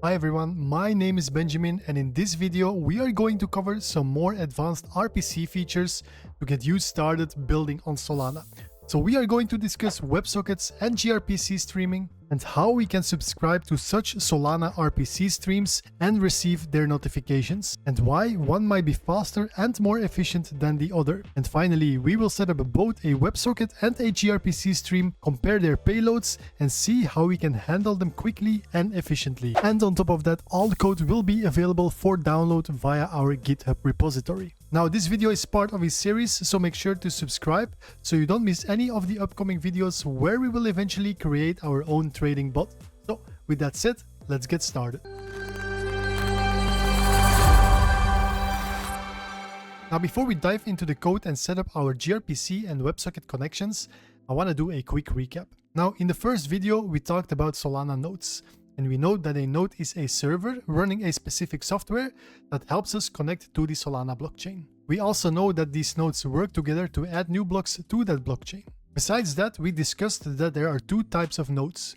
Hi everyone, my name is Benjamin, and in this video we are going to cover some more advanced RPC features to get you started building on Solana. So we are going to discuss WebSockets and gRPC streaming and how we can subscribe to such Solana RPC streams and receive their notifications, and why one might be faster and more efficient than the other. And finally, we will set up both a WebSocket and a gRPC stream, compare their payloads, and see how we can handle them quickly and efficiently. And on top of that, all the code will be available for download via our GitHub repository. Now, this video is part of a series, so make sure to subscribe so you don't miss any of the upcoming videos where we will eventually create our own trading bot. So with that said, let's get started. Now, before we dive into the code and set up our gRPC and WebSocket connections, I want to do a quick recap. Now, in the first video, we talked about Solana nodes. And we know that a node is a server running a specific software that helps us connect to the Solana blockchain. We also know that these nodes work together to add new blocks to that blockchain. Besides that, we discussed that there are two types of nodes.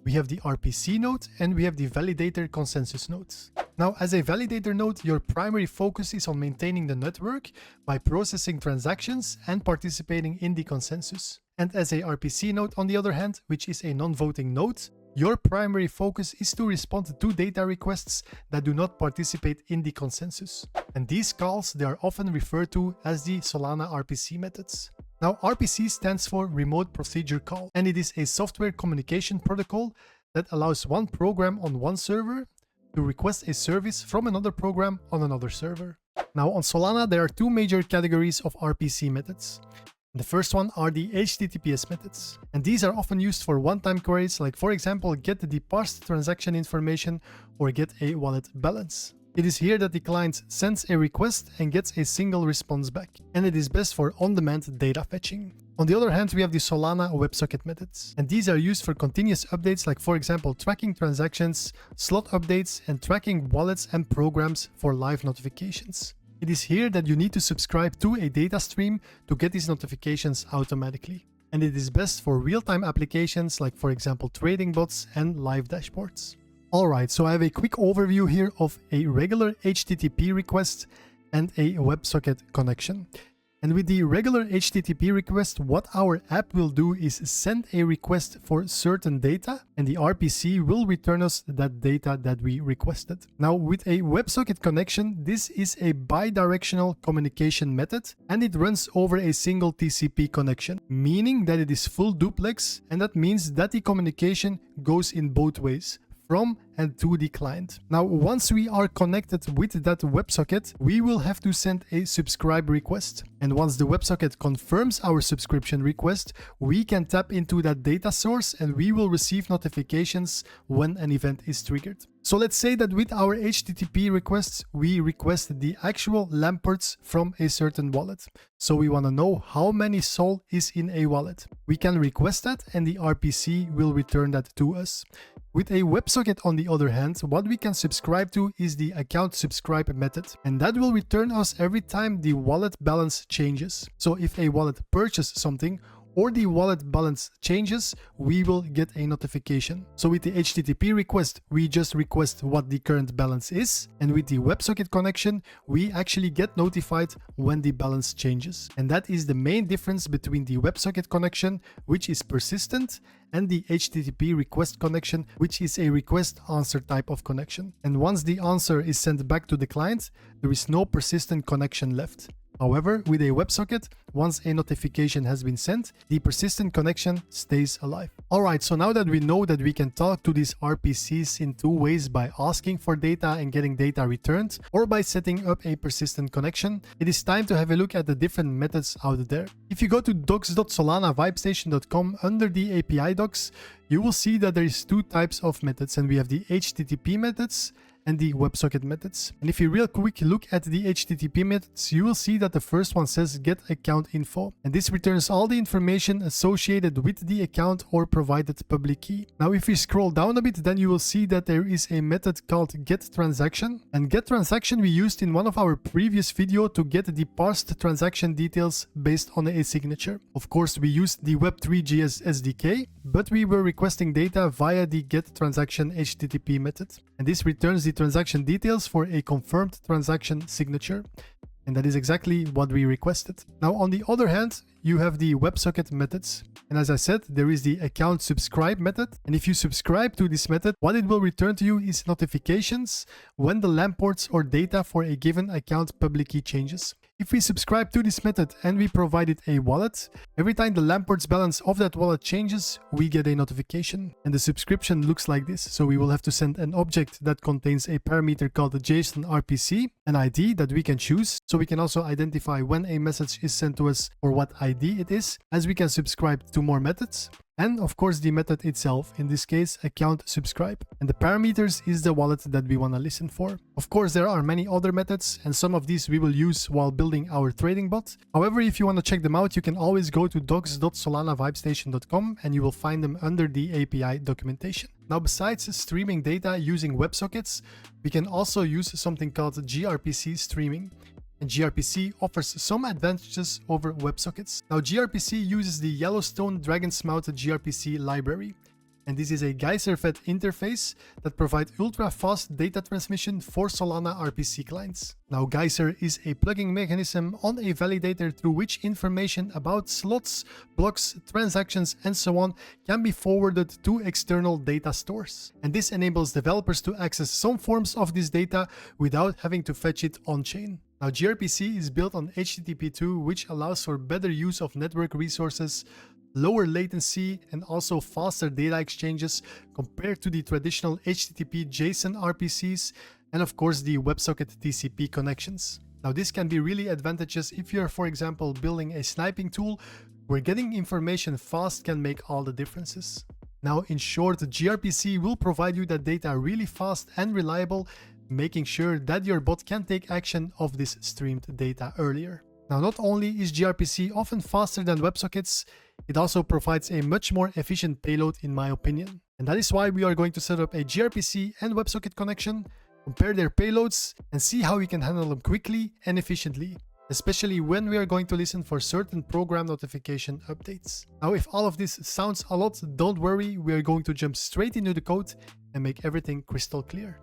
We have the RPC node and we have the validator consensus nodes. Now, as a validator node, your primary focus is on maintaining the network by processing transactions and participating in the consensus. And as a RPC node, on the other hand, which is a non-voting node, your primary focus is to respond to data requests that do not participate in the consensus. And these calls, they are often referred to as the Solana RPC methods. Now, RPC stands for Remote Procedure Call, and it is a software communication protocol that allows one program on one server to request a service from another program on another server. Now, on Solana, there are two major categories of RPC methods. The first one are the HTTPS methods, and these are often used for one-time queries, like for example get the parsed transaction information or get a wallet balance. It is here that the client sends a request and gets a single response back, and it is best for on-demand data fetching. On the other hand, we have the Solana WebSocket methods, and these are used for continuous updates, like for example tracking transactions, slot updates, and tracking wallets and programs for live notifications. It is here that you need to subscribe to a data stream to get these notifications automatically. And it is best for real-time applications like for example trading bots and live dashboards. Alright, so I have a quick overview here of a regular HTTP request and a WebSocket connection. And with the regular HTTP request, what our app will do is send a request for certain data, and the RPC will return us that data that we requested. Now, with a WebSocket connection, this is a bidirectional communication method, and it runs over a single TCP connection, meaning that it is full duplex, and that means that the communication goes in both ways, from and to the client. Now, once we are connected with that WebSocket, we will have to send a subscribe request. And once the WebSocket confirms our subscription request, we can tap into that data source and we will receive notifications when an event is triggered. So let's say that with our HTTP requests, we request the actual lamperts from a certain wallet. So we want to know how many SOL is in a wallet. We can request that and the RPC will return that to us. With a WebSocket, on the other hand, what we can subscribe to is the account subscribe method, and that will return us every time the wallet balance changes. So if a wallet purchases something or the wallet balance changes, we will get a notification. So with the HTTP request, we just request what the current balance is, and with the WebSocket connection, we actually get notified when the balance changes. And that is the main difference between the WebSocket connection, which is persistent, and the HTTP request connection, which is a request answer type of connection. And once the answer is sent back to the client, there is no persistent connection left. However, with a WebSocket, once a notification has been sent, the persistent connection stays alive. Alright, so now that we know that we can talk to these RPCs in two ways, by asking for data and getting data returned, or by setting up a persistent connection, it is time to have a look at the different methods out there. If you go to docs.solanavibestation.com under the API docs, you will see that there is two types of methods, and we have the HTTP methods and the WebSocket methods. And if you real quick look at the HTTP methods, you will see that the first one says get account info, and this returns all the information associated with the account or provided public key. Now, if we scroll down a bit, then you will see that there is a method called get transaction, and get transaction we used in one of our previous video to get the parsed transaction details based on a signature. Of course, we used the Web3.js SDK, but we were requesting data via the getTransaction HTTP method. And this returns the transaction details for a confirmed transaction signature. And that is exactly what we requested. Now, on the other hand, you have the WebSocket methods. And as I said, there is the account subscribe method. And if you subscribe to this method, what it will return to you is notifications when the LAMP ports or data for a given account public key changes. If we subscribe to this method and we provide it a wallet, every time the LAMP ports balance of that wallet changes, we get a notification. And the subscription looks like this. So we will have to send an object that contains a parameter called the JSON RPC, an ID that we can choose. So we can also identify when a message is sent to us or what ID it is, as we can subscribe to more methods. And of course the method itself, in this case account subscribe. And the parameters is the wallet that we want to listen for. Of course there are many other methods and some of these we will use while building our trading bot. However, if you want to check them out, you can always go to docs.solanavibestation.com and you will find them under the API documentation. Now, besides streaming data using WebSockets, we can also use something called gRPC streaming. And gRPC offers some advantages over WebSockets. Now, gRPC uses the Yellowstone Dragon's Mouth gRPC library. And this is a geyser-fed interface that provides ultra-fast data transmission for Solana RPC clients. Now, Geyser is a plugging mechanism on a validator through which information about slots, blocks, transactions, and so on can be forwarded to external data stores. And this enables developers to access some forms of this data without having to fetch it on-chain. Now, gRPC is built on HTTP2, which allows for better use of network resources, lower latency, and also faster data exchanges compared to the traditional HTTP JSON RPCs and of course the WebSocket TCP connections. Now, this can be really advantageous if you're, for example, building a sniping tool where getting information fast can make all the differences. Now, in short, gRPC will provide you that data really fast and reliable, making sure that your bot can take action of this streamed data earlier. Now, not only is gRPC often faster than WebSockets, it also provides a much more efficient payload in my opinion. And that is why we are going to set up a gRPC and WebSocket connection, compare their payloads, and see how we can handle them quickly and efficiently, especially when we are going to listen for certain program notification updates. Now, if all of this sounds a lot, don't worry, we are going to jump straight into the code and make everything crystal clear.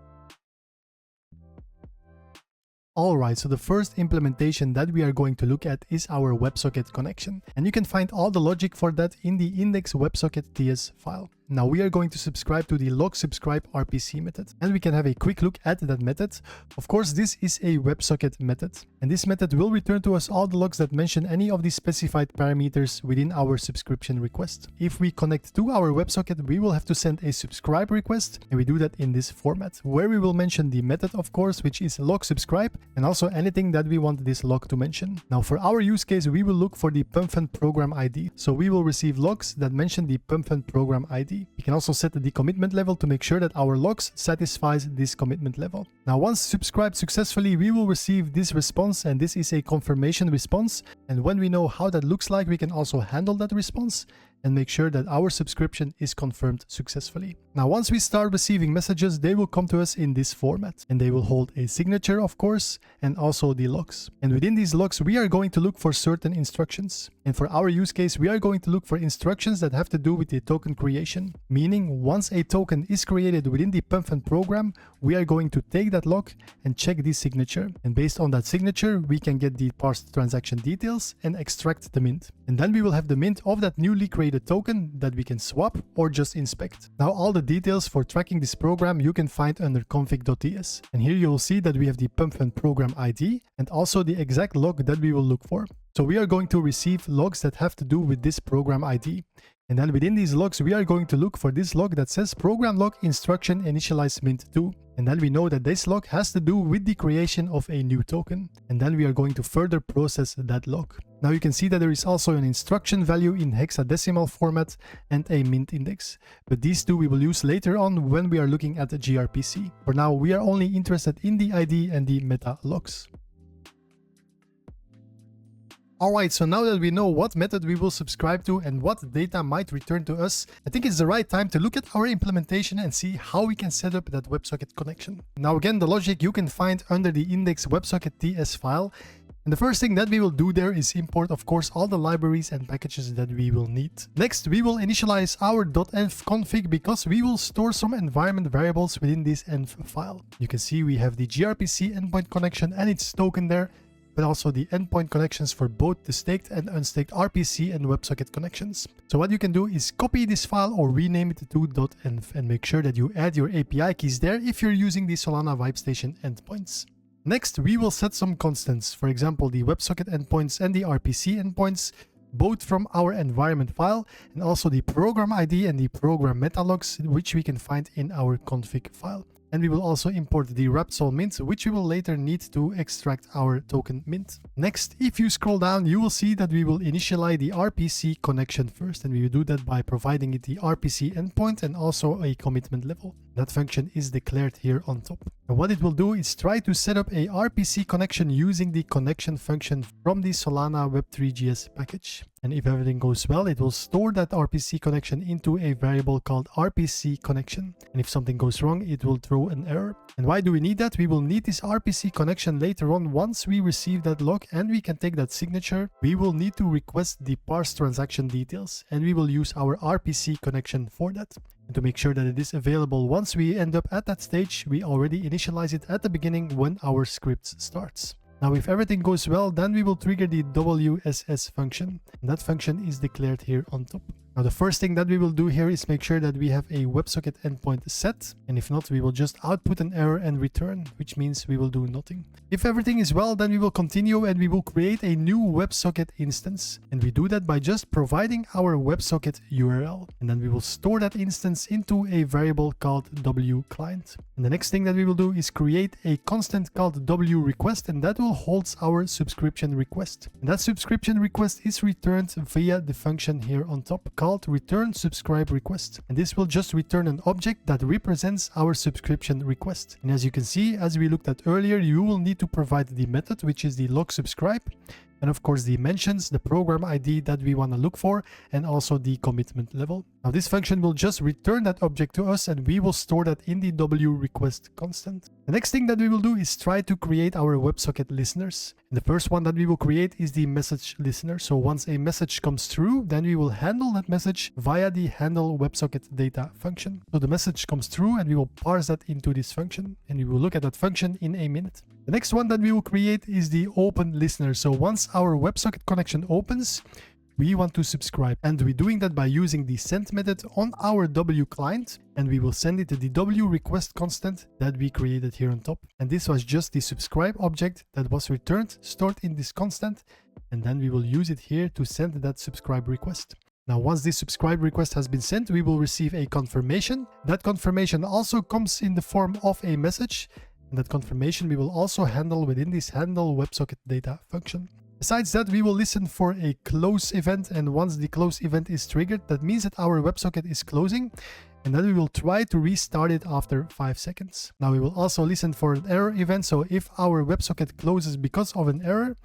Alright, so the first implementation that we are going to look at is our WebSocket connection. And you can find all the logic for that in the index WebSocket TS file. Now we are going to subscribe to the log subscribe RPC method, and we can have a quick look at that method. Of course, this is a WebSocket method, and this method will return to us all the logs that mention any of the specified parameters within our subscription request. If we connect to our WebSocket, we will have to send a subscribe request, and we do that in this format, where we will mention the method, of course, which is log subscribe, and also anything that we want this log to mention. Now, for our use case, we will look for the pumpfund program ID. So we will receive logs that mention the pumpfund program ID. We can also set the commitment level to make sure that our logs satisfies this commitment level. Now, once subscribed successfully, we will receive this response, and this is a confirmation response. And when we know how that looks like, we can also handle that response and make sure that our subscription is confirmed successfully. Now, once we start receiving messages, they will come to us in this format, and they will hold a signature, of course, and also the logs. And within these logs, we are going to look for certain instructions. And for our use case, we are going to look for instructions that have to do with the token creation, meaning once a token is created within the pumpfund program, we are going to take that log and check the signature. And based on that signature, we can get the parsed transaction details and extract the mint. And then we will have the mint of that newly created token that we can swap or just inspect. Now, all the details for tracking this program you can find under config.ts. And here you will see that we have the pumpfund program ID and also the exact log that we will look for. So we are going to receive logs that have to do with this program ID. And then within these logs, we are going to look for this log that says program log instruction initialize mint 2. And then we know that this log has to do with the creation of a new token. And then we are going to further process that log. Now you can see that there is also an instruction value in hexadecimal format and a mint index. But these two we will use later on when we are looking at the gRPC. For now, we are only interested in the ID and the meta logs. Alright, so now that we know what method we will subscribe to and what data might return to us, I think it's the right time to look at our implementation and see how we can set up that WebSocket connection. Now again, the logic you can find under the index WebSocket TS file. And the first thing that we will do there is import, of course, all the libraries and packages that we will need. Next, we will initialize our .env config because we will store some environment variables within this env file. You can see we have the gRPC endpoint connection and its token there, but also the endpoint connections for both the staked and unstaked RPC and WebSocket connections. So what you can do is copy this file or rename it to .env and make sure that you add your API keys there if you're using the Solana VibeStation endpoints. Next, we will set some constants, for example, the WebSocket endpoints and the RPC endpoints, both from our environment file, and also the program ID and the program metalogs, which we can find in our config file. And we will also import the wrapped sol mint, which we will later need to extract our token mint. Next, if you scroll down, you will see that we will initialize the RPC connection first, and we will do that by providing it the RPC endpoint and also a commitment level. That function is declared here on top. And what it will do is try to set up a RPC connection using the connection function from the Solana Web3.js package. And if everything goes well, it will store that RPC connection into a variable called RPC connection. And if something goes wrong, it will throw an error. And why do we need that? We will need this RPC connection later on once we receive that log and we can take that signature. We will need to request the parse transaction details, and we will use our RPC connection for that. And to make sure that it is available once we end up at that stage, we already initialize it at the beginning when our script starts. Now, if everything goes well, then we will trigger the WSS function, and that function is declared here on top. Now, the first thing that we will do here is make sure that we have a WebSocket endpoint set, and if not, we will just output an error and return, which means we will do nothing. If everything is well, then we will continue and we will create a new WebSocket instance, and we do that by just providing our WebSocket URL, and then we will store that instance into a variable called wClient. And the next thing that we will do is create a constant called wRequest, and that will hold our subscription request. And that subscription request is returned via the function here on top called return subscribe request. And this will just return an object that represents our subscription request. And as you can see, as we looked at earlier, you will need to provide the method, which is the log subscribe, and of course the mentions, the program ID that we want to look for, and also the commitment level. Now this function will just return that object to us, and we will store that in the wRequest constant. The next thing that we will do is try to create our WebSocket listeners. And the first one that we will create is the message listener. So once a message comes through, then we will handle that message via the handle WebSocket data function. So the message comes through and we will parse that into this function, and we will look at that function in a minute. The next one that we will create is the open listener. So once our WebSocket connection opens, we want to subscribe, and we're doing that by using the send method on our wClient, and we will send it to the wRequest constant that we created here on top. And this was just the subscribe object that was returned, stored in this constant, and then we will use it here to send that subscribe request. Now, once this subscribe request has been sent, we will receive a confirmation. That confirmation also comes in the form of a message, and that confirmation we will also handle within this handle WebSocket data function. Besides that, we will listen for a close event, and once the close event is triggered, that means that our WebSocket is closing, and then we will try to restart it after 5 seconds. Now we will also listen for an error event, so if our WebSocket closes because of an error,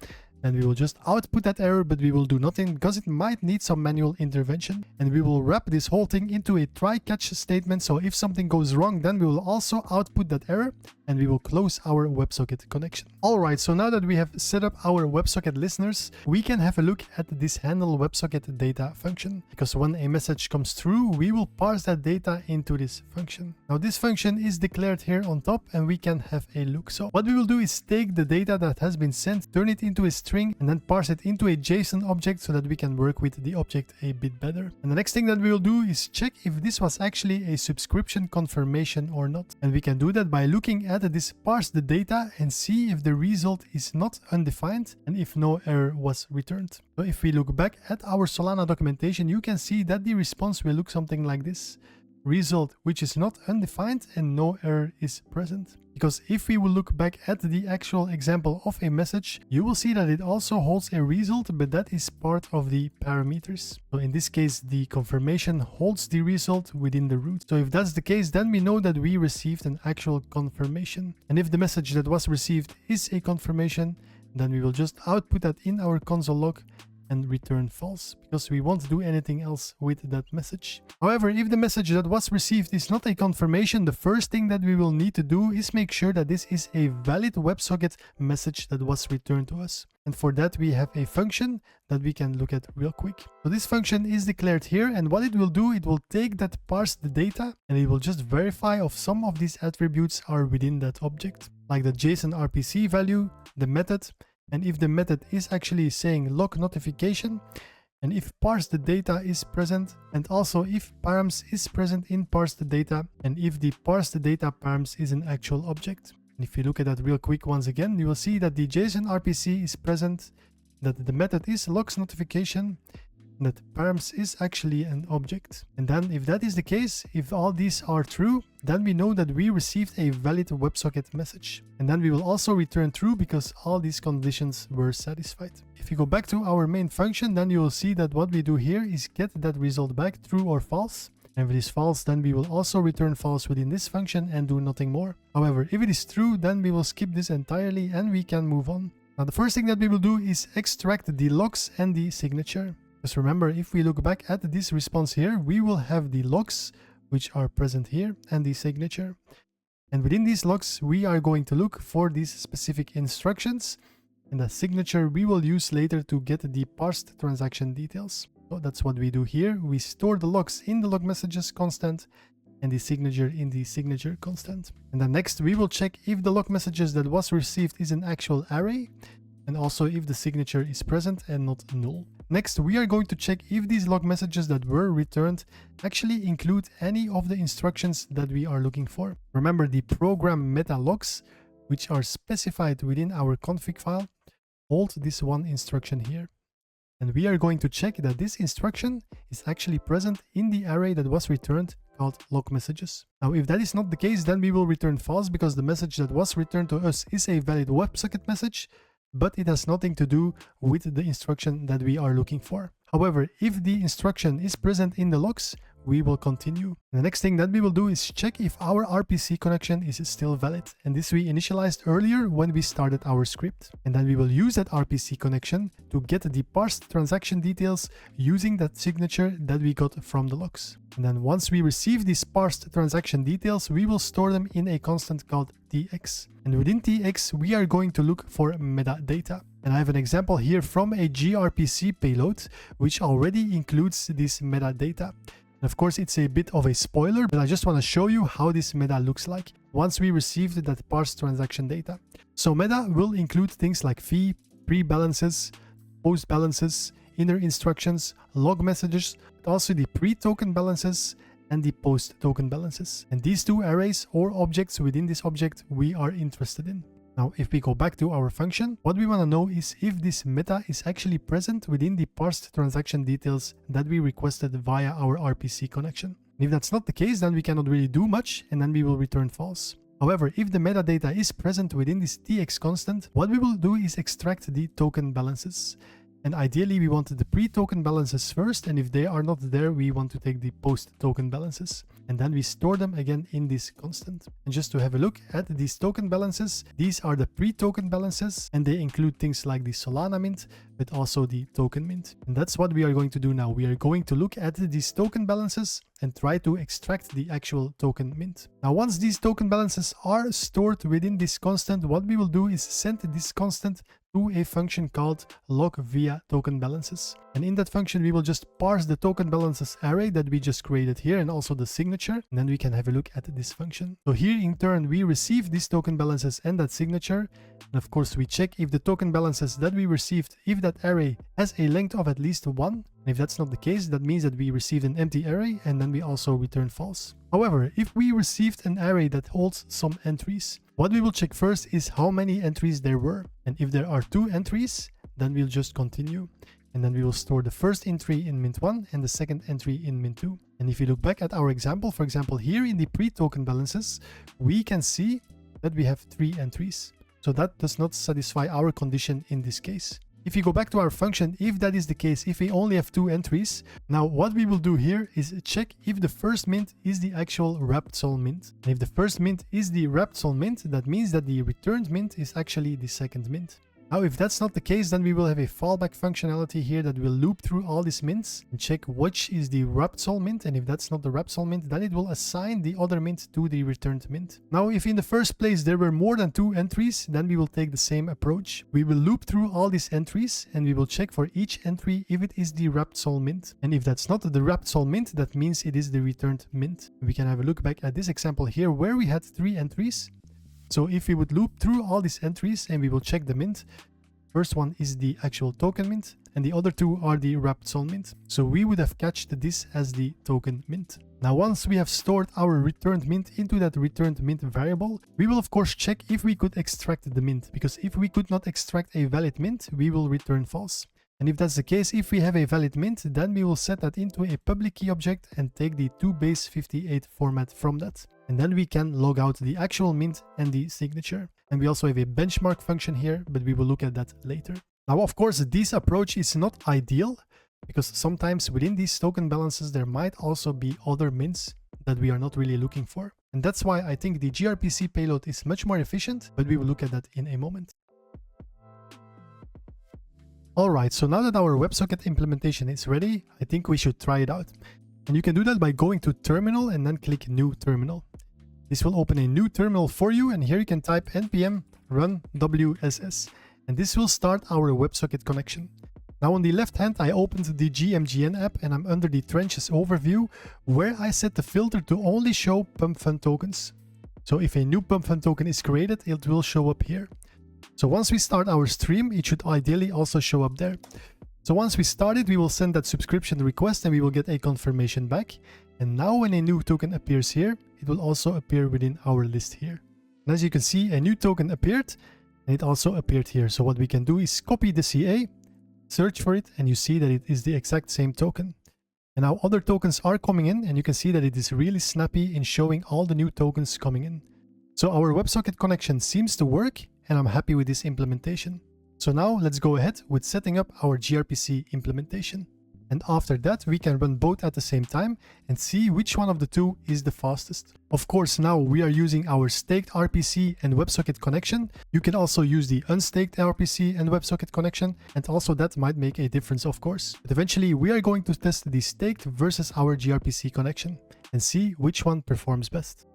then we will just output that error, but we will do nothing because it might need some manual intervention. And we will wrap this whole thing into a try-catch statement, so if something goes wrong, then we will also output that error, and we will close our WebSocket connection. Alright, so now that we have set up our WebSocket listeners, we can have a look at this handle WebSocket data function, because when a message comes through, we will parse that data into this function. Now this function is declared here on top, and we can have a look. So what we will do is take the data that has been sent, turn it into a string, and then parse it into a JSON object so that we can work with the object a bit better. And the next thing that we will do is check if this was actually a subscription confirmation or not. And we can do that by looking at this parse the data and see if the result is not undefined and if no error was returned. So if we look back at our Solana documentation, you can see that the response will look something like this. Result which is not undefined and no error is present. Because if we will look back at the actual example of a message, you will see that it also holds a result, but that is part of the parameters. So in this case, the confirmation holds the result within the root. So if that's the case, then we know that we received an actual confirmation. And if the message that was received is a confirmation, then we will just output that in our console log and return false, because we won't do anything else with that message. However, if the message that was received is not a confirmation, the first thing that we will need to do is make sure that this is a valid WebSocket message that was returned to us. And for that, we have a function that we can look at real quick. So this function is declared here, and what it will do, it will take that parsed data and it will just verify if some of these attributes are within that object, like the JSON RPC value, the method, and if the method is actually saying log notification, and if parsed data is present, and also if params is present in parsed data, and if the parsed data params is an actual object. And if you look at that real quick once again, you will see that the JSON RPC is present, that the method is logs notification, and that params is actually an object. And then if that is the case, if all these are true, then we know that we received a valid WebSocket message. And then we will also return true because all these conditions were satisfied. If you go back to our main function, then you will see that what we do here is get that result back, true or false. And if it is false, then we will also return false within this function and do nothing more. However, if it is true, then we will skip this entirely and we can move on. Now, the first thing that we will do is extract the logs and the signature. Just remember, if we look back at this response here, we will have the logs, which are present here, and the signature. And within these logs, we are going to look for these specific instructions. And the signature we will use later to get the parsed transaction details. So that's what we do here. We store the logs in the log messages constant and the signature in the signature constant. And then next we will check if the log messages that was received is an actual array, and also if the signature is present and not null. Next, we are going to check if these log messages that were returned actually include any of the instructions that we are looking for. Remember, the program meta logs, which are specified within our config file, hold this one instruction here. And we are going to check that this instruction is actually present in the array that was returned called log messages. Now, if that is not the case, then we will return false because the message that was returned to us is a valid WebSocket message, but it has nothing to do with the instruction that we are looking for. However, if the instruction is present in the logs, we will continue. The next thing that we will do is check if our RPC connection is still valid. And this we initialized earlier when we started our script. And then we will use that RPC connection to get the parsed transaction details using that signature that we got from the logs. And then once we receive these parsed transaction details, we will store them in a constant called tx. And within tx, we are going to look for metadata. And I have an example here from a gRPC payload, which already includes this metadata. And of course, it's a bit of a spoiler, but I just want to show you how this meta looks like once we received that parsed transaction data. So meta will include things like fee, pre-balances, post-balances, inner instructions, log messages, but also the pre-token balances and the post-token balances. And these two arrays or objects within this object we are interested in. Now, if we go back to our function, what we want to know is if this meta is actually present within the parsed transaction details that we requested via our RPC connection. And if that's not the case, then we cannot really do much, and then we will return false. However, if the metadata is present within this tx constant, what we will do is extract the token balances. And ideally, we want the pre-token balances first, and if they are not there, we want to take the post-token balances. And then we store them again in this constant. And just to have a look at these token balances, these are the pre-token balances, and they include things like the Solana mint, but also the token mint. And that's what we are going to do now. We are going to look at these token balances and try to extract the actual token mint. Now, once these token balances are stored within this constant, what we will do is send this constant to a function called log via token balances. And in that function, we will just parse the token balances array that we just created here and also the signature. And then we can have a look at this function. So here in turn, we receive these token balances and that signature. And of course, we check if the token balances that we received, if that array has a length of at least 1. And if that's not the case, that means that we received an empty array and then we also return false. However, if we received an array that holds some entries, what we will check first is how many entries there were. And if there are 2 entries, then we'll just continue. And then we will store the first entry in mint1 and the second entry in mint2. And if you look back at our example, for example, here in the pre-token balances, we can see that we have 3 entries. So that does not satisfy our condition in this case. If you go back to our function, if that is the case, if we only have 2 entries, now what we will do here is check if the first mint is the actual wrapped sol mint. And if the first mint is the wrapped sol mint, that means that the returned mint is actually the second mint. Now, if that's not the case, then we will have a fallback functionality here that will loop through all these mints and check which is the wrapped sol mint. And if that's not the wrapped sol mint, then it will assign the other mint to the returned mint. Now, if in the first place there were more than 2 entries, then we will take the same approach. We will loop through all these entries and we will check for each entry if it is the wrapped sol mint. And if that's not the wrapped sol mint, that means it is the returned mint. We can have a look back at this example here where we had 3 entries. So if we would loop through all these entries and we will check the mint, first one is the actual token mint and the other 2 are the wrapped sol mint. So we would have catched this as the token mint. Now, once we have stored our returned mint into that returned mint variable, we will of course check if we could extract the mint, because if we could not extract a valid mint, we will return false. And if that's the case, if we have a valid mint, then we will set that into a public key object and take the 2base58 format from that. And then we can log out the actual mint and the signature. And we also have a benchmark function here, but we will look at that later. Now, of course, this approach is not ideal because sometimes within these token balances, there might also be other mints that we are not really looking for. And that's why I think the gRPC payload is much more efficient, but we will look at that in a moment. Alright, so now that our WebSocket implementation is ready, I think we should try it out. And you can do that by going to terminal and then click new terminal. This will open a new terminal for you, and here you can type npm run wss, and this will start our WebSocket connection. Now on the left hand, I opened the GMGN app and I'm under the trenches overview where I set the filter to only show pump fund tokens. So if a new pump fund token is created, it will show up here. So once we start our stream, it should ideally also show up there. So once we start it, we will send that subscription request and we will get a confirmation back. And now when a new token appears here, it will also appear within our list here. And as you can see, a new token appeared and it also appeared here. So what we can do is copy the CA, search for it, and you see that it is the exact same token. And now other tokens are coming in and you can see that it is really snappy in showing all the new tokens coming in. So our WebSocket connection seems to work and I'm happy with this implementation. So now let's go ahead with setting up our gRPC implementation. And after that, we can run both at the same time and see which one of the two is the fastest. Of course, now we are using our staked RPC and WebSocket connection. You can also use the unstaked RPC and WebSocket connection, and also that might make a difference, of course. But eventually, we are going to test the staked versus our gRPC connection and see which one performs best.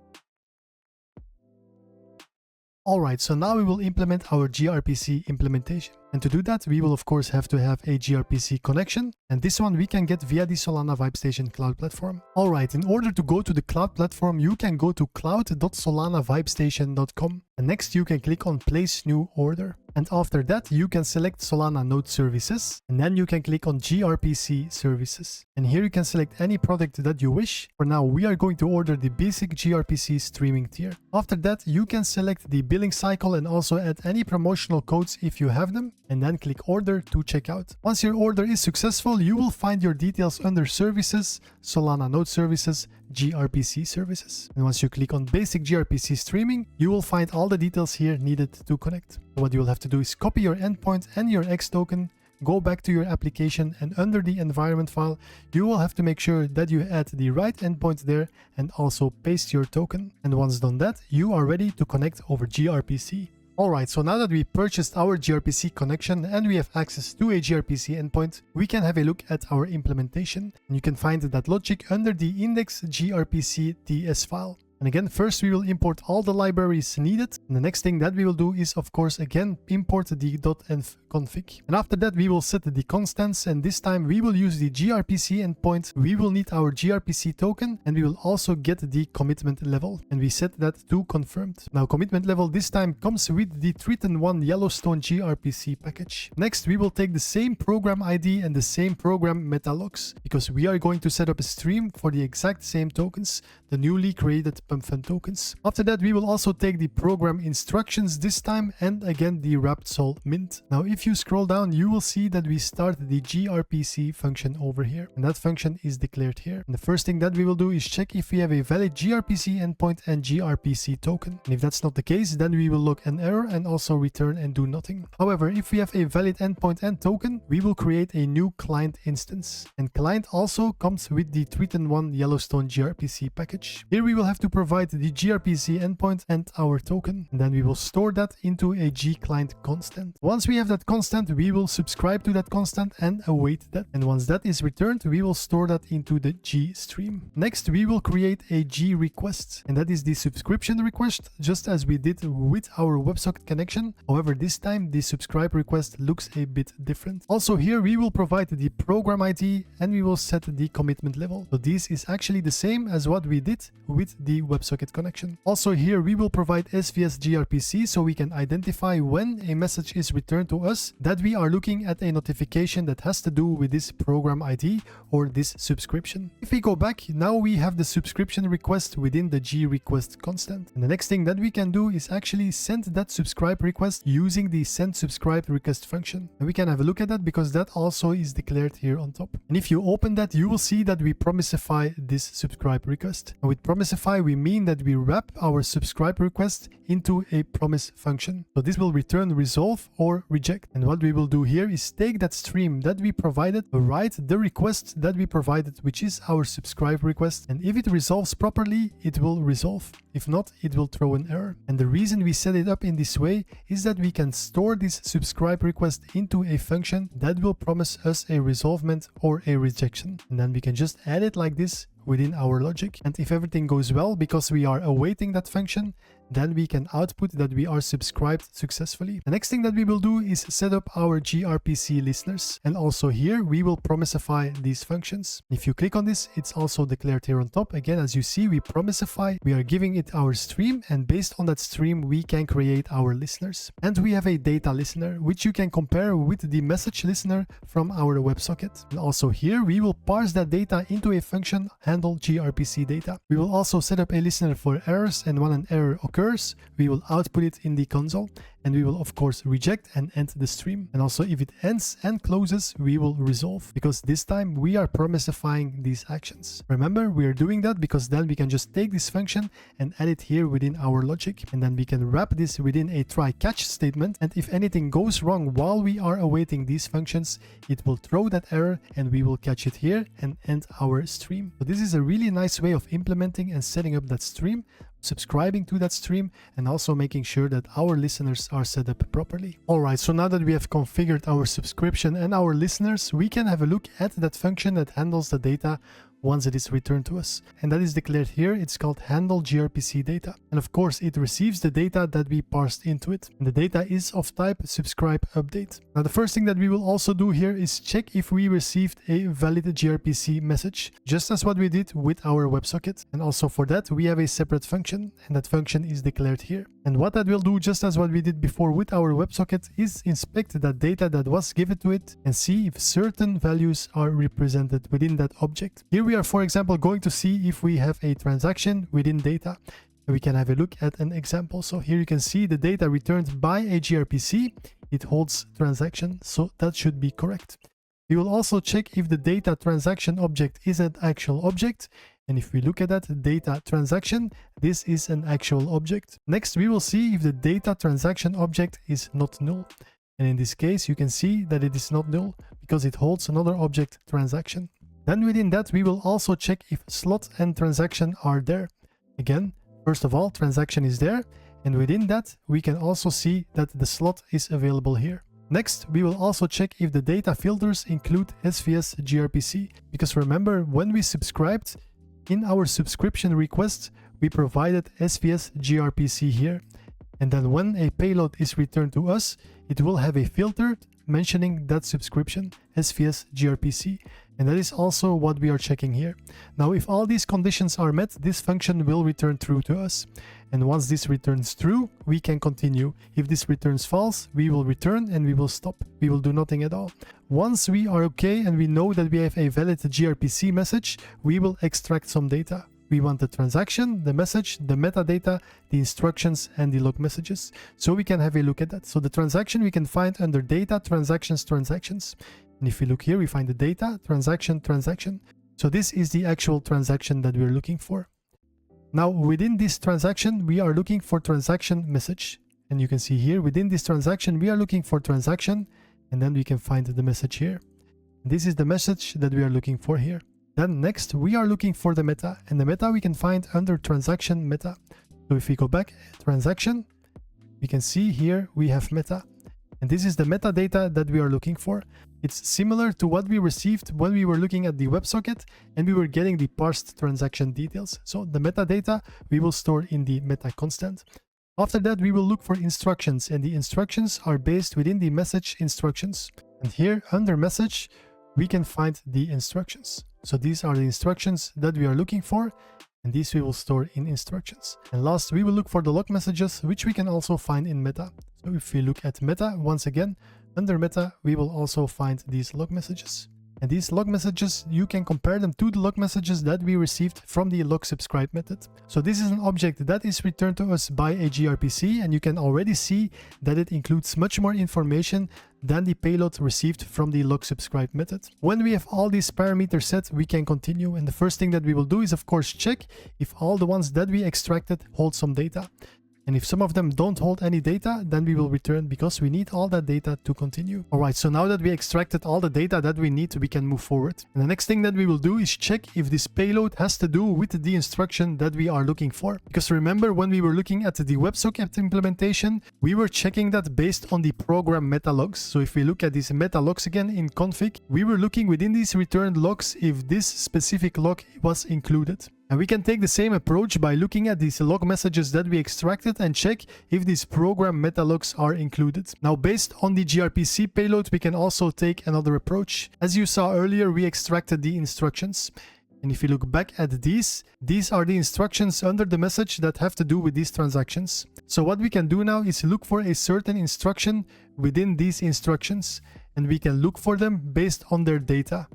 Alright, so now we will implement our gRPC implementation. And to do that, we will of course have to have a gRPC connection. And this one we can get via the Solana VibeStation cloud platform. Alright, in order to go to the cloud platform, you can go to cloud.solanavibestation.com. And next you can click on Place New Order. And after that, you can select Solana Node Services. And then you can click on gRPC Services. And here you can select any product that you wish. For now, we are going to order the basic gRPC streaming tier. After that, you can select the billing cycle and also add any promotional codes if you have them. And then click Order to check out. Once your order is successful, you will find your details under Services, Solana Node Services, gRPC Services. And once you click on Basic gRPC Streaming, you will find all the details here needed to connect. What you will have to do is copy your endpoint and your X token, go back to your application, and under the environment file, you will have to make sure that you add the right endpoint there and also paste your token. And once done that, you are ready to connect over gRPC. Alright, so now that we purchased our gRPC connection and we have access to a gRPC endpoint, we can have a look at our implementation. And you can find that logic under the index gRPC TS file. And again, first we will import all the libraries needed. And the next thing that we will do is, of course, again, import the .env config. And after that, we will set the constants. And this time we will use the gRPC endpoint. We will need our gRPC token and we will also get the commitment level. And we set that to confirmed. Now, commitment level this time comes with the Triton1 Yellowstone gRPC package. Next, we will take the same program ID and the same program metalogs because we are going to set up a stream for the exact same tokens, the newly created pump fund tokens. After that, we will also take the program instructions this time and again the wrapped sol mint. Now, if you scroll down, you will see that we start the gRPC function over here, and that function is declared here. And the first thing that we will do is check if we have a valid gRPC endpoint and gRPC token. And if that's not the case, then we will log an error and also return and do nothing. However, if we have a valid endpoint and token, we will create a new client instance. And client also comes with the Triton1 Yellowstone gRPC package. Here we will have to provide the gRPC endpoint and our token. And then we will store that into a gclient constant. Once we have that constant, we will subscribe to that constant and await that. And once that is returned, we will store that into the gstream. Next, we will create a gRequest, and that is the subscription request, just as we did with our WebSocket connection. However, this time the subscribe request looks a bit different. Also here, we will provide the program ID and we will set the commitment level. So this is actually the same as what we did with the WebSocket connection. Also here, we will provide SVS gRPC so we can identify when a message is returned to us that we are looking at a notification that has to do with this program ID or this subscription. If we go back, now we have the subscription request within the gRequest constant. And the next thing that we can do is actually send that subscribe request using the send subscribe request function. And we can have a look at that because that also is declared here on top. And if you open that, you will see that we promisify this subscribe request. And with promisify, we mean that we wrap our subscribe request into a promise function. So this will return resolve or reject. And what we will do here is take that stream that we provided, write the request that we provided, which is our subscribe request. And if it resolves properly, it will resolve. If not, it will throw an error. And the reason we set it up in this way is that we can store this subscribe request into a function that will promise us a resolvement or a rejection. And then we can just add it like this within our logic. And if everything goes well, because we are awaiting that function, then we can output that we are subscribed successfully. The next thing that we will do is set up our gRPC listeners. And also here, we will promisify these functions. If you click on this, it's also declared here on top. Again, as you see, we promisify, we are giving it our stream, and based on that stream, we can create our listeners. And we have a data listener, which you can compare with the message listener from our WebSocket. And also here, we will parse that data into a function, handle gRPC data. We will also set up a listener for errors, and when an error occurs, we will output it in the console, and we will of course reject and end the stream. And also if it ends and closes, we will resolve, because this time we are promisifying these actions. Remember, we are doing that because then we can just take this function and add it here within our logic, and then we can wrap this within a try catch statement, and if anything goes wrong while we are awaiting these functions, it will throw that error and we will catch it here and end our stream. So this is a really nice way of implementing and setting up that stream, subscribing to that stream, and also making sure that our listeners are set up properly. Alright, so now that we have configured our subscription and our listeners, we can have a look at that function that handles the data once it is returned to us. And that is declared here. It's called handle gRPC data. And of course, it receives the data that we parsed into it. And the data is of type subscribe update. Now, the first thing that we will also do here is check if we received a valid gRPC message, just as what we did with our WebSocket. And also for that, we have a separate function, and that function is declared here. And what that will do, just as what we did before with our WebSocket, is inspect that data that was given to it and see if certain values are represented within that object. Here we are, for example, going to see if we have a transaction within data. We can have a look at an example. So here you can see the data returned by a gRPC. It holds transaction, so that should be correct. We will also check if the data transaction object is an actual object. And if we look at that data transaction, this is an actual object. Next, we will see if the data transaction object is not null. And in this case, you can see that it is not null because it holds another object transaction. Then within that, we will also check if slot and transaction are there. Again, first of all, transaction is there. And within that, we can also see that the slot is available here. Next, we will also check if the data filters include SVS gRPC. Because remember, when we subscribed, in our subscription request, we provided SVS gRPC here. And then when a payload is returned to us, it will have a filter mentioning that subscription, SVS gRPC. And that is also what we are checking here. Now, if all these conditions are met, this function will return true to us. And once this returns true, we can continue. If this returns false, we will return and we will stop. We will do nothing at all. Once we are okay and we know that we have a valid gRPC message, we will extract some data. We want the transaction, the message, the metadata, the instructions, and the log messages. So we can have a look at that. So the transaction we can find under data, transactions, transactions. And if we look here, we find the data, transaction, transaction. So this is the actual transaction that we're looking for. Now, within this transaction, we are looking for transaction message. And you can see here, within this transaction, we are looking for transaction. And then we can find the message here. This is the message that we are looking for here. Then next, we are looking for the meta, and the meta we can find under transaction meta. So if we go back, transaction, we can see here we have meta. And this is the metadata that we are looking for. It's similar to what we received when we were looking at the WebSocket and we were getting the parsed transaction details. So the metadata we will store in the meta constant. After that, we will look for instructions, and the instructions are based within the message instructions. And here under message, we can find the instructions. So these are the instructions that we are looking for, and these we will store in instructions. And last, we will look for the log messages, which we can also find in meta. So if we look at meta, once again, under meta, we will also find these log messages. And these log messages, you can compare them to the log messages that we received from the log subscribe method. So this is an object that is returned to us by a gRPC, and you can already see that it includes much more information than the payload received from the log subscribe method. When we have all these parameters set, we can continue. And the first thing that we will do is, of course, check if all the ones that we extracted hold some data. And if some of them don't hold any data, then we will return, because we need all that data to continue. Alright, so now that we extracted all the data that we need, we can move forward. And the next thing that we will do is check if this payload has to do with the instruction that we are looking for. Because remember, when we were looking at the WebSocket implementation, we were checking that based on the program meta logs. So if we look at these meta logs again in config, we were looking within these returned logs if this specific log was included. And we can take the same approach by looking at these log messages that we extracted and check if these program meta logs are included. Now, based on the gRPC payload, we can also take another approach. As you saw earlier, we extracted the instructions. And if you look back at these are the instructions under the message that have to do with these transactions. So what we can do now is look for a certain instruction within these instructions, and we can look for them based on their data.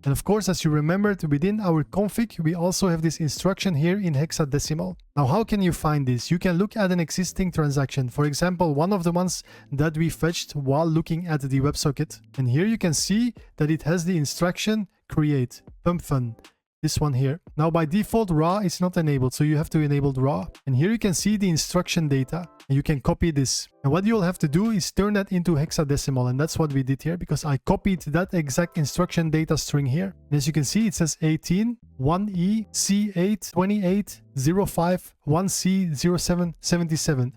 And of course, as you remembered, within our config, we also have this instruction here in hexadecimal. Now, how can you find this? You can look at an existing transaction. For example, one of the ones that we fetched while looking at the WebSocket. And here you can see that it has the instruction create pump fun. This one here. Now, by default, raw is not enabled, so you have to enable raw. And here you can see the instruction data, and you can copy this. And what you'll have to do is turn that into hexadecimal, and that's what we did here, because I copied that exact instruction data string here. And as you can see, it says 18 1E C8 28 05 1C 07 77.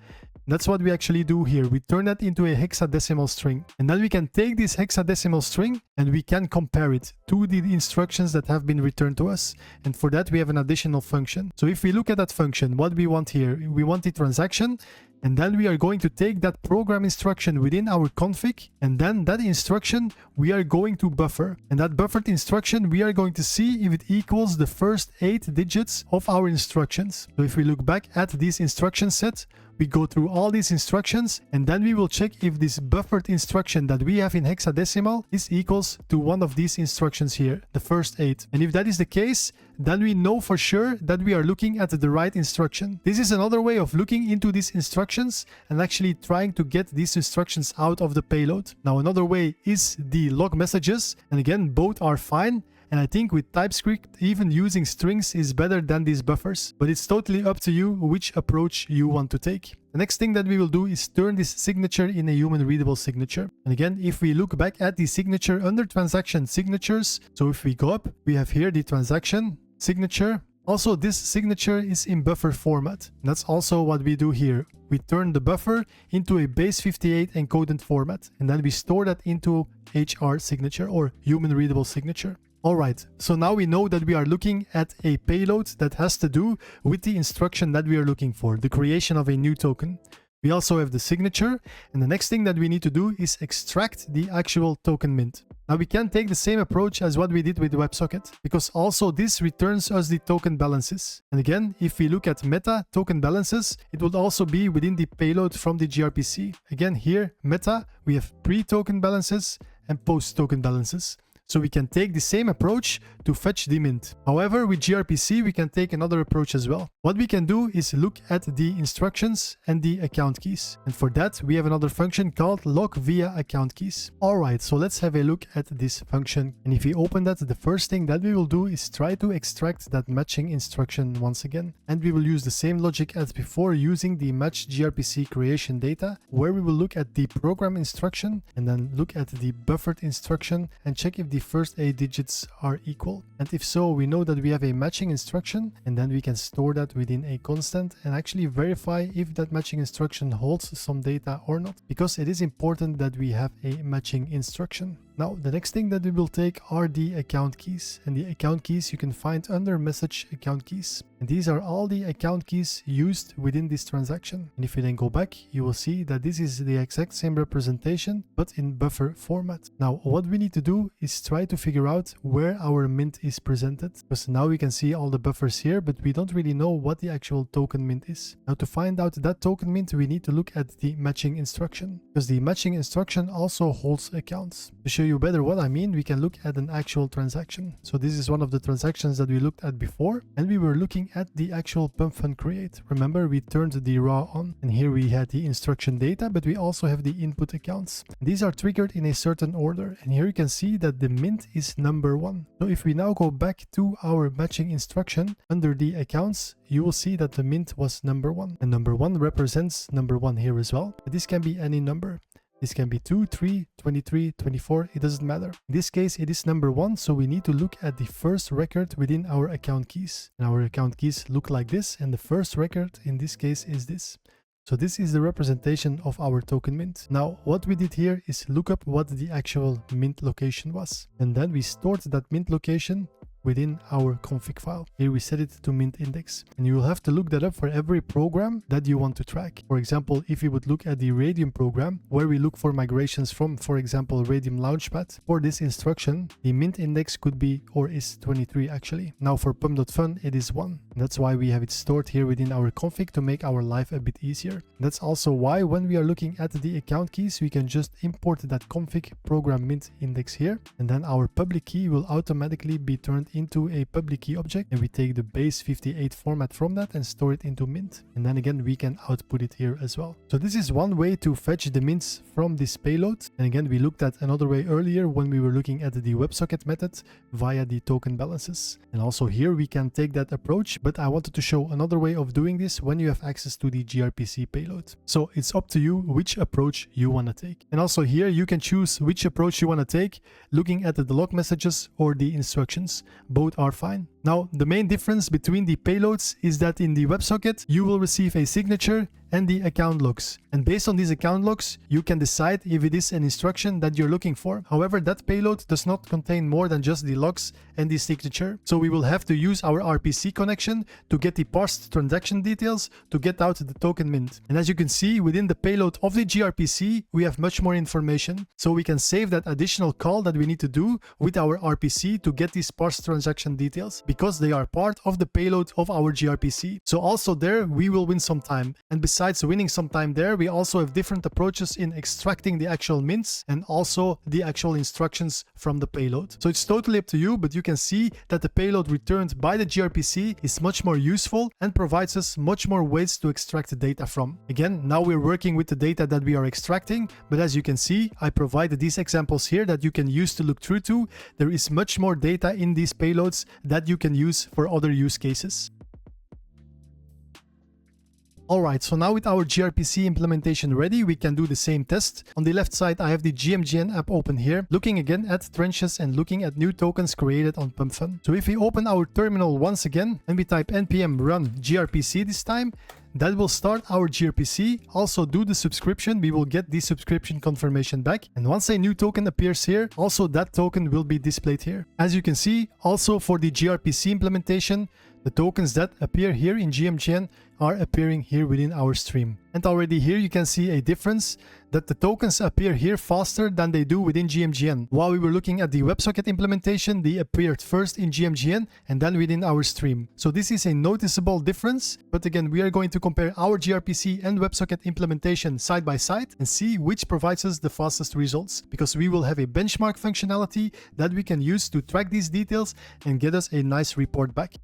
That's what we actually do here. We turn that into a hexadecimal string. And then we can take this hexadecimal string and we can compare it to the instructions that have been returned to us. And for that, we have an additional function. So if we look at that function, what we want here, we want the transaction. And then we are going to take that program instruction within our config, and then that instruction we are going to buffer. And that buffered instruction, we are going to see if it equals the first 8 digits of our instructions. So if we look back at this instruction set, we go through all these instructions, and then we will check if this buffered instruction that we have in hexadecimal is equals to one of these instructions here, the first 8. And if that is the case, then we know for sure that we are looking at the right instruction. This is another way of looking into these instructions and actually trying to get these instructions out of the payload. Now, another way is the log messages, and again, both are fine. And I think with TypeScript, even using strings is better than these buffers. But it's totally up to you which approach you want to take. The next thing that we will do is turn this signature in a human readable signature. And again, if we look back at the signature under transaction signatures, so if we go up, we have here the transaction signature. Also, this signature is in buffer format. And that's also what we do here. We turn the buffer into a base 58 encoded format. And then we store that into HR signature or human readable signature. Alright, so now we know that we are looking at a payload that has to do with the instruction that we are looking for, the creation of a new token. We also have the signature, and the next thing that we need to do is extract the actual token mint. Now we can take the same approach as what we did with WebSocket, because also this returns us the token balances. And again, if we look at meta token balances, it would also be within the payload from the gRPC. Again, here, meta, we have pre-token balances and post-token balances. So we can take the same approach to fetch the mint. However, with gRPC, we can take another approach as well. What we can do is look at the instructions and the account keys. And for that, we have another function called log via account keys. Alright, so let's have a look at this function. And if we open that, the first thing that we will do is try to extract that matching instruction once again. And we will use the same logic as before using the match gRPC creation data, where we will look at the program instruction and then look at the buffered instruction and check if the first 8 digits are equal. default? And if so, we know that we have a matching instruction, and then we can store that within a constant and actually verify if that matching instruction holds some data or not, because it is important that we have a matching instruction. Now, the next thing that we will take are the account keys, and the account keys you can find under message account keys. And these are all the account keys used within this transaction. And if you then go back, you will see that this is the exact same representation, but in buffer format. Now, what we need to do is try to figure out where our mint is presented, because now we can see all the buffers here, but we don't really know what the actual token mint is. Now, to find out that token mint, we need to look at the matching instruction, because the matching instruction also holds accounts. To show you better what I mean, we can look at an actual transaction. So this is one of the transactions that we looked at before, and we were looking at the actual pump fund create. Remember, we turned the raw on, and here we had the instruction data, but we also have the input accounts. These are triggered in a certain order, and here you can see that the mint is number 1. So if we now go back to our matching instruction under the accounts, you will see that the mint was number 1, and number 1 represents number 1 here as well. But this can be any number. This can be 2, 3, 23, 24, it doesn't matter. In this case, it is number 1, so we need to look at the first record within our account keys. And our account keys look like this, and the first record in this case is this. So this is the representation of our token mint. Now, what we did here is look up what the actual mint location was. And then we stored that mint location within our config file. Here we set it to mint index, and you will have to look that up for every program that you want to track. For example, if you would look at the Radium program, where we look for migrations from, for example, Radium Launchpad, for this instruction, the mint index could be, or is 23 actually. Now for pump.fun, it is 1. That's why we have it stored here within our config to make our life a bit easier. That's also why when we are looking at the account keys, we can just import that config program mint index here, and then our public key will automatically be turned into a public key object, and we take the base 58 format from that and store it into mint, and then again we can output it here as well. So this is one way to fetch the mints from this payload, and again we looked at another way earlier when we were looking at the WebSocket method via the token balances, and also here we can take that approach, but I wanted to show another way of doing this when you have access to the gRPC payload. So it's up to you which approach you want to take, and also here you can choose which approach you want to take, looking at the log messages or the instructions. Both are fine. Now, the main difference between the payloads is that in the WebSocket, you will receive a signature and the account logs. And based on these account logs, you can decide if it is an instruction that you're looking for. However, that payload does not contain more than just the logs and the signature. So we will have to use our RPC connection to get the parsed transaction details to get out the token mint. And as you can see, within the payload of the gRPC, we have much more information. So we can save that additional call that we need to do with our RPC to get these parsed transaction details, because they are part of the payload of our gRPC. So also there, we will win some time. And besides winning some time there, we also have different approaches in extracting the actual mints and also the actual instructions from the payload. So it's totally up to you, but you can see that the payload returned by the gRPC is much more useful and provides us much more ways to extract the data from. Again, now we're working with the data that we are extracting, but as you can see, I provided these examples here that you can use to look through to. There is much more data in these payloads that you can use for other use cases. Alright, so now with our gRPC implementation ready, we can do the same test. On the left side, I have the GMGN app open here, looking again at trenches and looking at new tokens created on PumpFun. So if we open our terminal once again and we type npm run gRPC this time, that will start our gRPC. Also do the subscription, we will get the subscription confirmation back. And once a new token appears here, also that token will be displayed here. As you can see, also for the gRPC implementation, the tokens that appear here in GMGN are appearing here within our stream. And already here you can see a difference, that the tokens appear here faster than they do within GMGN. While we were looking at the WebSocket implementation, they appeared first in GMGN and then within our stream. So this is a noticeable difference, but again, we are going to compare our gRPC and WebSocket implementation side by side and see which provides us the fastest results, because we will have a benchmark functionality that we can use to track these details and get us a nice report back.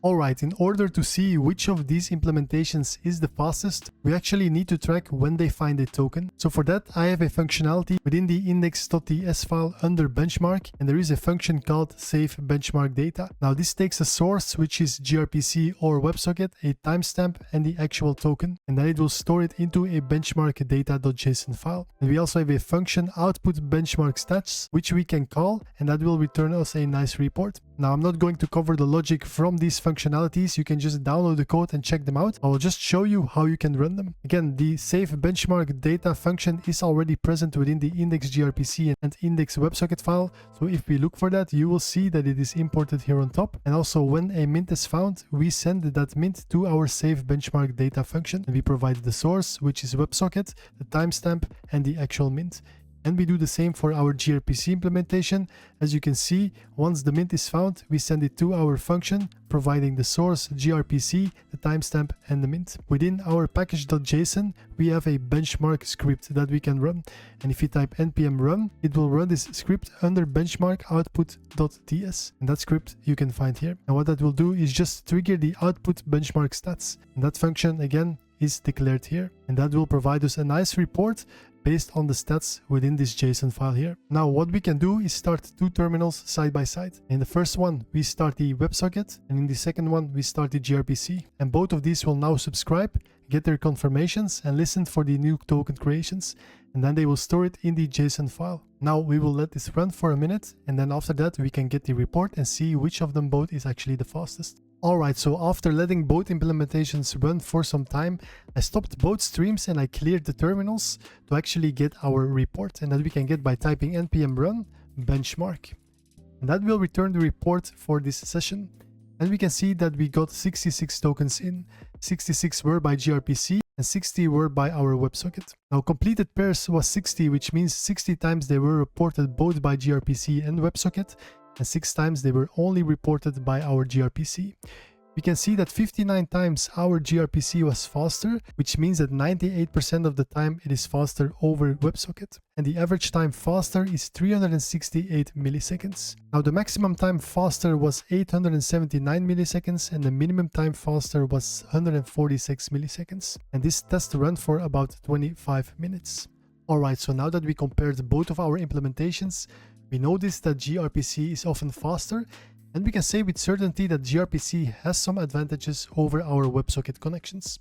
Alright, in order to see which of these implementations is the fastest, we actually need to track when they find a token. So for that, I have a functionality within the index.ts file under benchmark, and there is a function called save benchmark data. Now this takes a source, which is gRPC or WebSocket, a timestamp, and the actual token, and then it will store it into a benchmark data.json file. And we also have a function output benchmark stats, which we can call, and that will return us a nice report. Now I'm not going to cover the logic from these functionalities. You can just download the code and check them out. I will just show you how you can run them. Again, the save benchmark data function is already present within the index gRPC and index WebSocket file. So if we look for that, you will see that it is imported here on top. And also when a mint is found, we send that mint to our save benchmark data function. And we provide the source, which is WebSocket, the timestamp, and the actual mint. And we do the same for our gRPC implementation. As you can see, once the mint is found, we send it to our function, providing the source, gRPC, the timestamp, and the mint. Within our package.json, we have a benchmark script that we can run. And if you type npm run, it will run this script under benchmark output.ts. And that script you can find here. And what that will do is just trigger the output benchmark stats. And that function, again, is declared here. And that will provide us a nice report based on the stats within this JSON file here. Now what we can do is start two terminals side by side. In the first one we start the WebSocket, and in the second one we start the gRPC. And both of these will now subscribe, get their confirmations, and listen for the new token creations. And then they will store it in the JSON file. Now we will let this run for a minute, and then after that we can get the report and see which of them both is actually the fastest. Alright, so after letting both implementations run for some time, I stopped both streams and I cleared the terminals to actually get our report, and that we can get by typing npm run benchmark. And that will return the report for this session. And we can see that we got 66 tokens in. 66 were by gRPC and 60 were by our WebSocket. Now completed pairs was 60, which means 60 times they were reported both by gRPC and WebSocket, and 6 times they were only reported by our gRPC. We can see that 59 times our gRPC was faster, which means that 98% of the time it is faster over WebSocket. And the average time faster is 368 milliseconds. Now the maximum time faster was 879 milliseconds and the minimum time faster was 146 milliseconds. And this test ran for about 25 minutes. Alright, so now that we compared both of our implementations, we noticed that gRPC is often faster, and we can say with certainty that gRPC has some advantages over our WebSocket connections.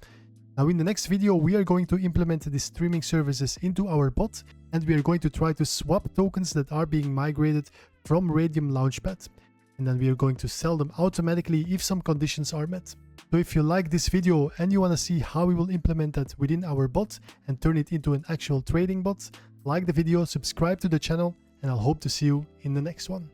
Now in the next video we are going to implement the streaming services into our bot, and we are going to try to swap tokens that are being migrated from Radium Launchpad. And then we are going to sell them automatically if some conditions are met. So if you like this video and you want to see how we will implement that within our bot and turn it into an actual trading bot, like the video, subscribe to the channel, and I'll hope to see you in the next one.